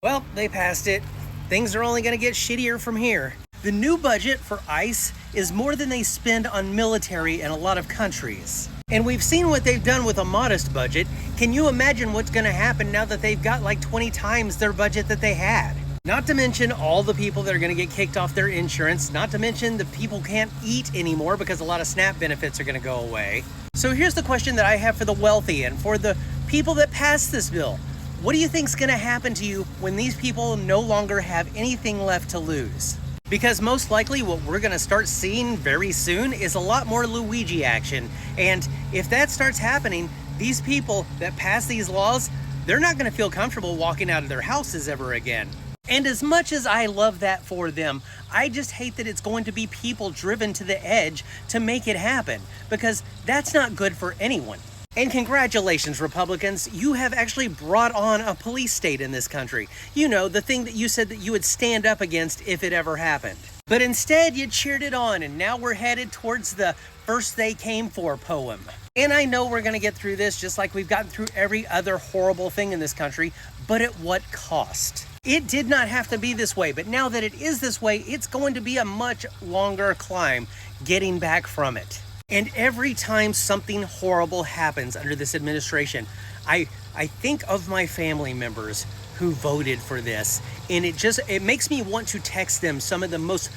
Well, they passed it. Things are only going to get shittier from here. The new budget for ICE is more than they spend on military in a lot of countries. And we've seen what they've done with a modest budget. Can you imagine what's going to happen now that they've got like 20 times their budget that they had? Not to mention all the people that are going to get kicked off their insurance. Not to mention the people can't eat anymore because a lot of SNAP benefits are going to go away. So here's the question that I have for the wealthy and for the people that passed this bill. What do you think's going to happen to you when these people no longer have anything left to lose? Because most likely what we're going to start seeing very soon is a lot more Luigi action. And if that starts happening, these people that pass these laws, they're not going to feel comfortable walking out of their houses ever again. And as much as I love that for them, I just hate that it's going to be people driven to the edge to make it happen, because that's not good for anyone. And congratulations, Republicans, you have actually brought on a police state in this country. You know, the thing that you said that you would stand up against if it ever happened. But instead, you cheered it on, and now we're headed towards the first they came for poem. And I know we're gonna get through this just like we've gotten through every other horrible thing in this country, but at what cost? It did not have to be this way, but now that it is this way, it's going to be a much longer climb getting back from it. And every time something horrible happens under this administration, I think of my family members who voted for this, and it makes me want to text them some of the most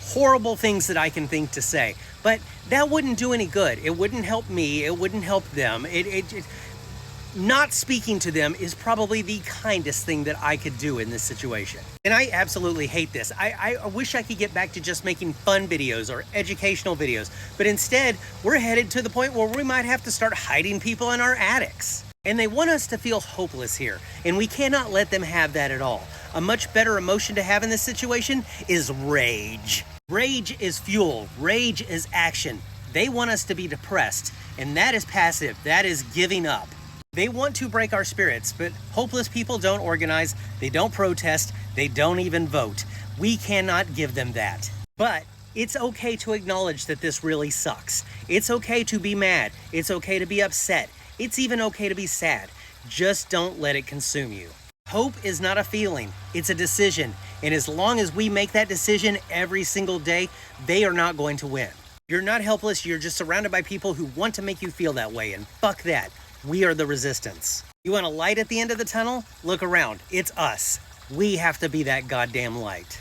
horrible things that I can think to say. But that wouldn't do any good. It wouldn't help me. It wouldn't help them. Not speaking to them is probably the kindest thing that I could do in this situation. And I absolutely hate this. I wish I could get back to just making fun videos or educational videos, but instead we're headed to the point where we might have to start hiding people in our attics. And they want us to feel hopeless here, and we cannot let them have that at all. A much better emotion to have in this situation is rage. Rage is fuel. Rage is action. They want us to be depressed, and that is passive. That is giving up. They want to break our spirits, but hopeless people don't organize, they don't protest, they don't even vote. We cannot give them that. But it's okay to acknowledge that this really sucks. It's okay to be mad. It's okay to be upset. It's even okay to be sad. Just don't let it consume you. Hope is not a feeling, it's a decision. And as long as we make that decision every single day, they are not going to win. You're not helpless, you're just surrounded by people who want to make you feel that way, and fuck that. We are the resistance. You want a light at the end of the tunnel? Look around. It's us. We have to be that goddamn light.